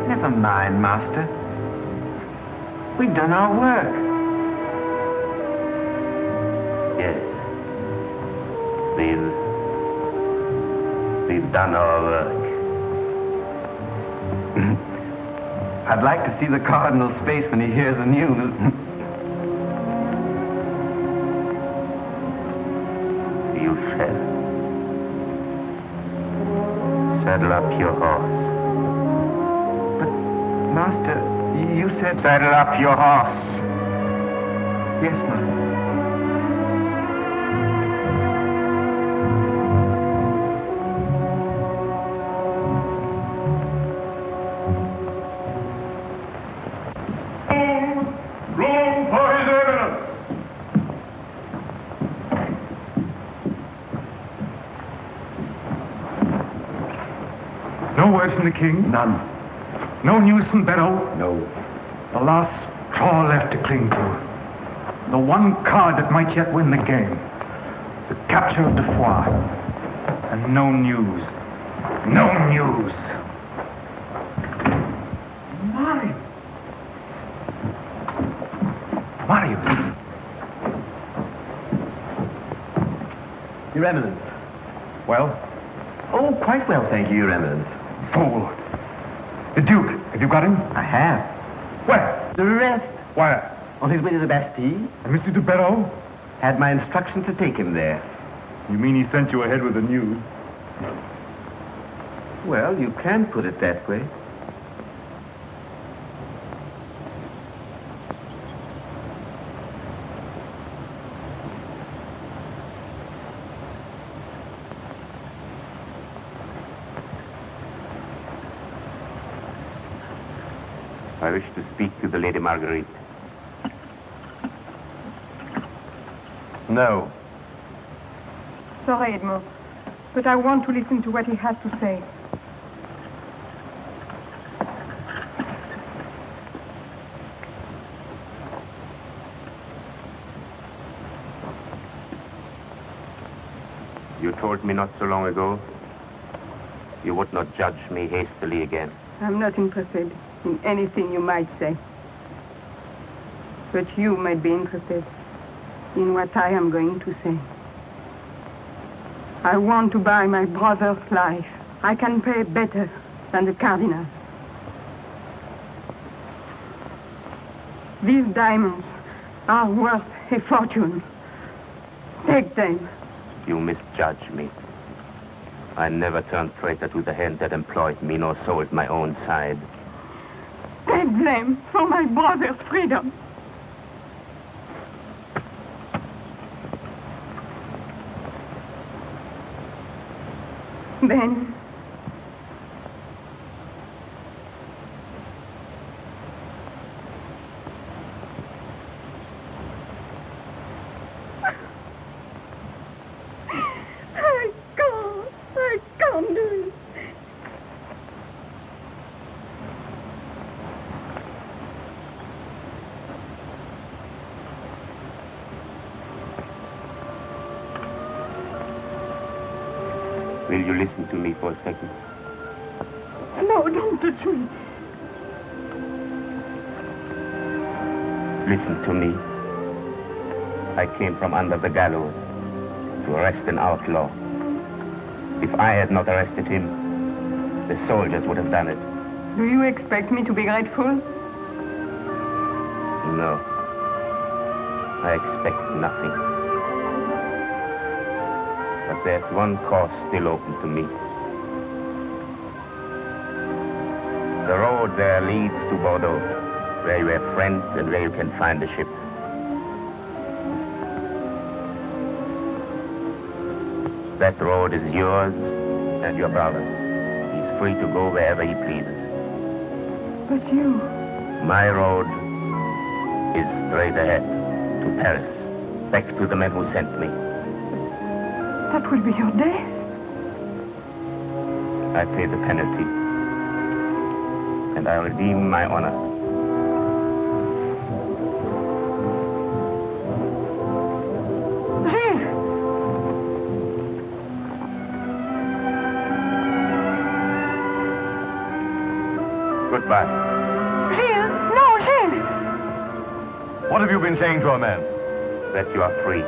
Never mind, Master. We've done our work. Yes. We've done our work. I'd like to see the Cardinal's face when he hears the news. You shall. Saddle up your horse. Master, you said... Saddle up your horse. Yes, Master. Room for His Eminence. No word from the king? None. No news from Barreau? No. The last straw left to cling to. The one card that might yet win the game. The capture of de Foix. And no news. No news. Marius. Marius. Your Eminence. Well? Oh, quite well, thank you, Your Eminence. Fool. The Duke. Have you got him? I have. Where? The arrest. Where? On his way to the Bastille. And Mr. de Barreau? Had my instructions to take him there. You mean he sent you ahead with the news? Well, you can put it that way. I wish to speak to the Lady Marguerite. No. Sorry, Edmond, but I want to listen to what he has to say. You told me not so long ago you would not judge me hastily again. I'm not interested in anything you might say. But you might be interested in what I am going to say. I want to buy my brother's life. I can pay better than the cardinal. These diamonds are worth a fortune. Take them. You misjudge me. I never turned traitor to the hand that employed me, nor sold my own side. Take them for my brother's freedom. Then, I can't do it. Will you listen to me for a second? No, don't touch me. Listen to me. I came from under the gallows to arrest an outlaw. If I had not arrested him, the soldiers would have done it. Do you expect me to be grateful? No. I expect nothing. But there's one course still open to me. The road there leads to Bordeaux, where you have friends and where you can find a ship. That road is yours and your brother's. He's free to go wherever he pleases. But you... My road is straight ahead to Paris, back to the men who sent me. That will be your death. I pay the penalty, and I redeem my honor. Gilles! Goodbye. Gilles! No, Gilles! What have you been saying to a man? That you are free.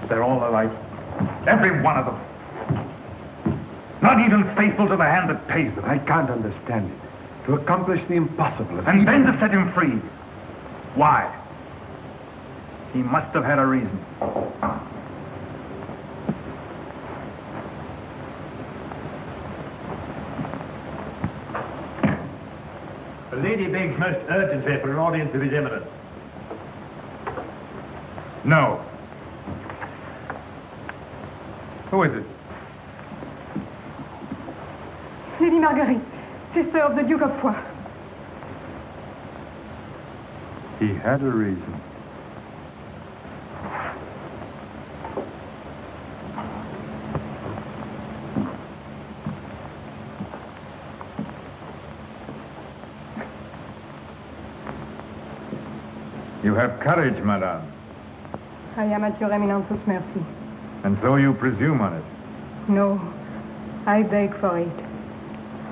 They're all alike. Every one of them. Not even faithful to the hand that pays them. I can't understand it. To accomplish the impossible. And then to set him free. Why? He must have had a reason. The lady begs most urgently for an audience of His Eminence. No. Who is it? Lady Marguerite, sister of the Duke of Foix. He had a reason. You have courage, madame. I am at your Eminence's mercy. And so you presume on it. No, I beg for it.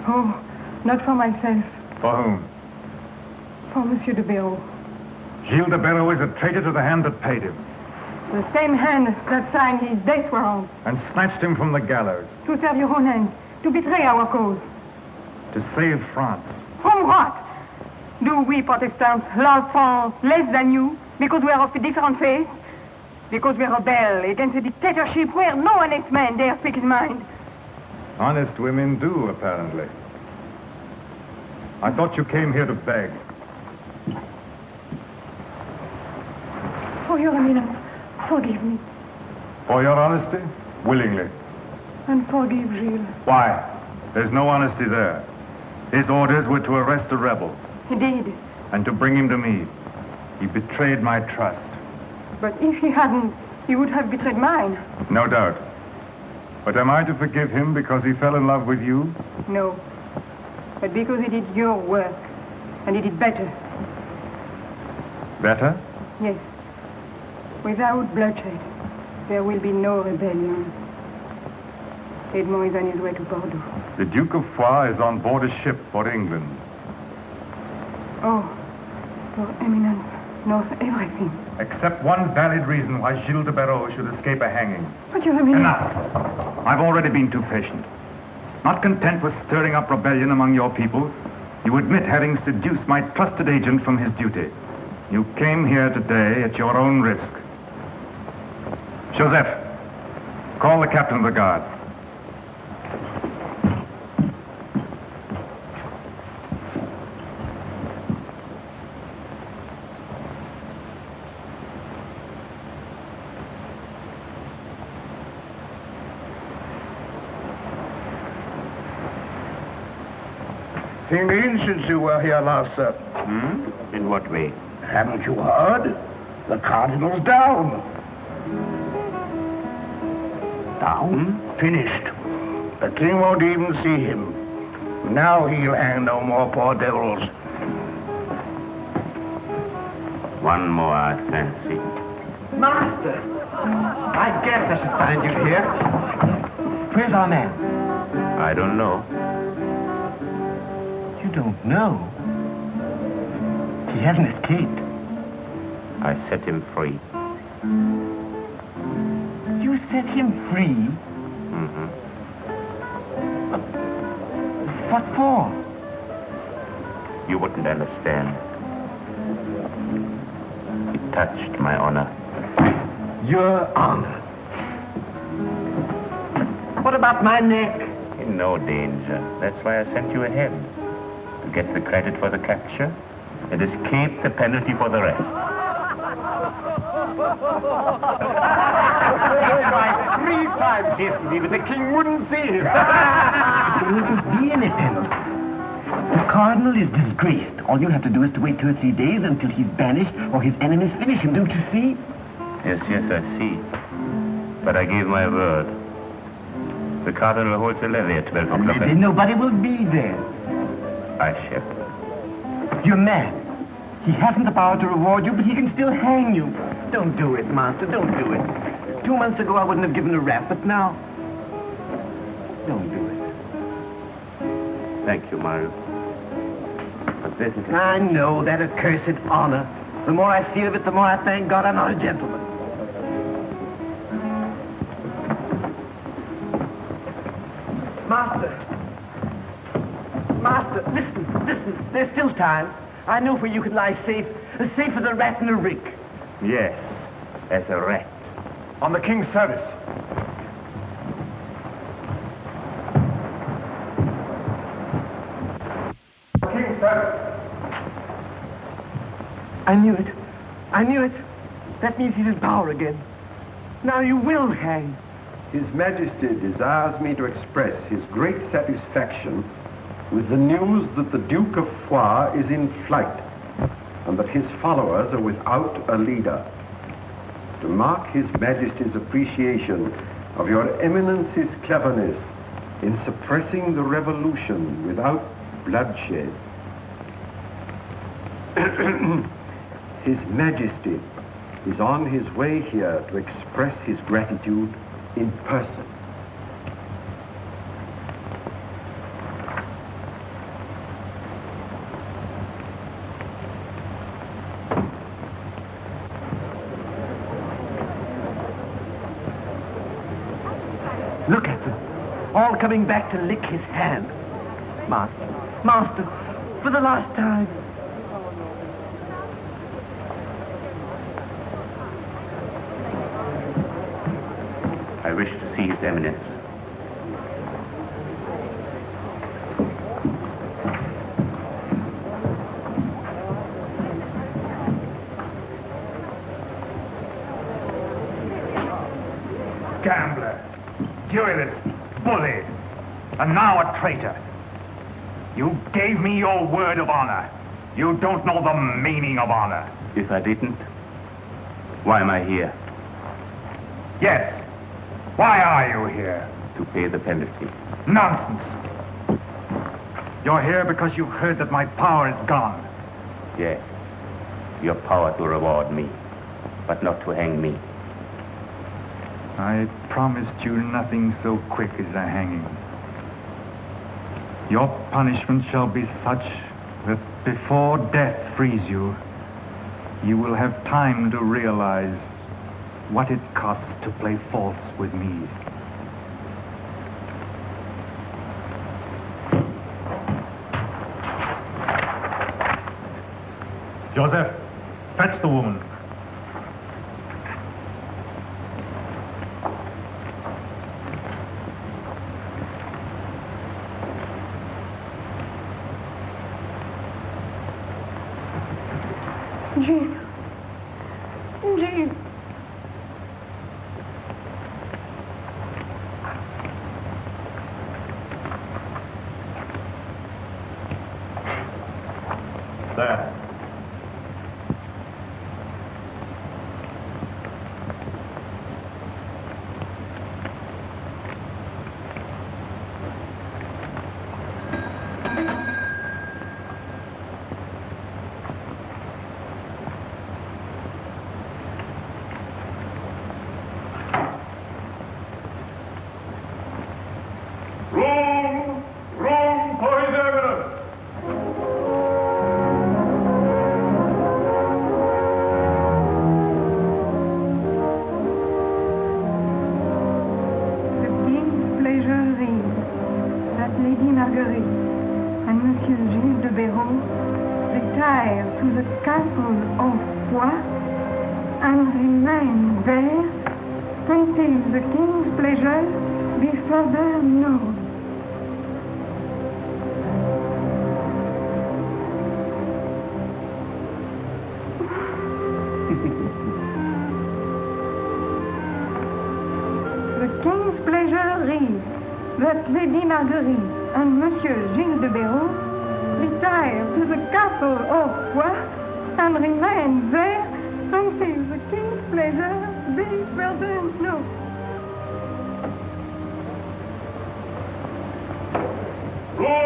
Oh, not for myself. For whom? For Monsieur de Béraud. Gilles de Béraud is a traitor to the hand that paid him. The same hand that signed his death warrant. And snatched him from the gallows. To serve your own end. To betray our cause. To save France. From what? Do we Protestants love France less than you? Because we are of a different faith? Because we rebel against a dictatorship where no honest man dare speak his mind? Honest women do, apparently. I thought you came here to beg. For your eminence, forgive me. For your honesty? Willingly. And forgive Gilles. Why? There's no honesty there. His orders were to arrest a rebel. He did. And to bring him to me. He betrayed my trust. But if he hadn't, he would have betrayed mine. No doubt. But am I to forgive him because he fell in love with you? No. But because he did your work. And he did better. Better? Yes. Without bloodshed, there will be no rebellion. Edmond is on his way to Bordeaux. The Duke of Foix is on board a ship for England. Oh, your eminence knows everything. Except one valid reason why Gilles de Barreau should escape a hanging. But your eminence... Enough! I've already been too patient. Not content with stirring up rebellion among your people, you admit having seduced my trusted agent from his duty. You came here today at your own risk. Joseph, call the captain of the guard. Seen since you were here last, sir. In what way? Haven't you heard? The Cardinal's down. Down? Finished. The king won't even see him. Now he'll hang no more poor devils. One more, I fancy. Master! I guess I should find you here. Where's our man? I don't know. You don't know? He hasn't escaped. I set him free. You set him free? Mm-hmm. What for? You wouldn't understand. It touched my honor. Your honor? What about my neck? In no danger. That's why I sent you ahead. To get the credit for the capture and escape the penalty for the rest. Three times yesterday, but the king wouldn't see him. There wouldn't be any penalty. The cardinal is disgraced. All you have to do is to wait 2 or 3 days until he's banished or his enemies finish him, don't you see? Yes, I see. But I gave my word. The cardinal holds a levee at 12 o'clock. Then nobody will be there. I shall. You're mad. He hasn't the power to reward you, but he can still hang you. Don't do it, master. Don't do it. 2 months ago, I wouldn't have given a rap, but now... Don't do it. Thank you, Mario. But this is... I know, that accursed honor. The more I feel of it, the more I thank God I'm not a gentleman. Master. Master, listen. There's still time. I know where you could lie safe. As safe as a rat in a rick. Yes, as a rat. On the king's service. King's service. I knew it. That means he's in power again. Now you will hang. His Majesty desires me to express his great satisfaction with the news that the Duke of Foix is in flight and that his followers are without a leader. To mark His Majesty's appreciation of your Eminence's cleverness in suppressing the revolution without bloodshed. His Majesty is on his way here to express his gratitude in person. Look at them. All coming back to lick his hand. Master, for the last time. I wish to see His Eminence. gambler, duelist, bully, and now a traitor. You gave me your word of honor. You don't know the meaning of honor. If I didn't, why am I here? Yes. Why are you here? To pay the penalty. Nonsense. You're here because you've heard that my power is gone. Yes. Your power to reward me, but not to hang me. I promised you nothing so quick as a hanging. Your punishment shall be such that before death frees you, you will have time to realize what it costs to play false with me. Joseph, fetch the woman. Jean. Jean. There. Room for his evidence. The king's pleasure is that Lady Marguerite and Monsieur Gilles de Béraud retire to the castle of Foix and remain there until the king's pleasure be further known. The king's pleasure is that Lady Marguerite and Monsieur Gilles de Béraud retire to the castle of Foix and remain there until the king's pleasure be further known. Room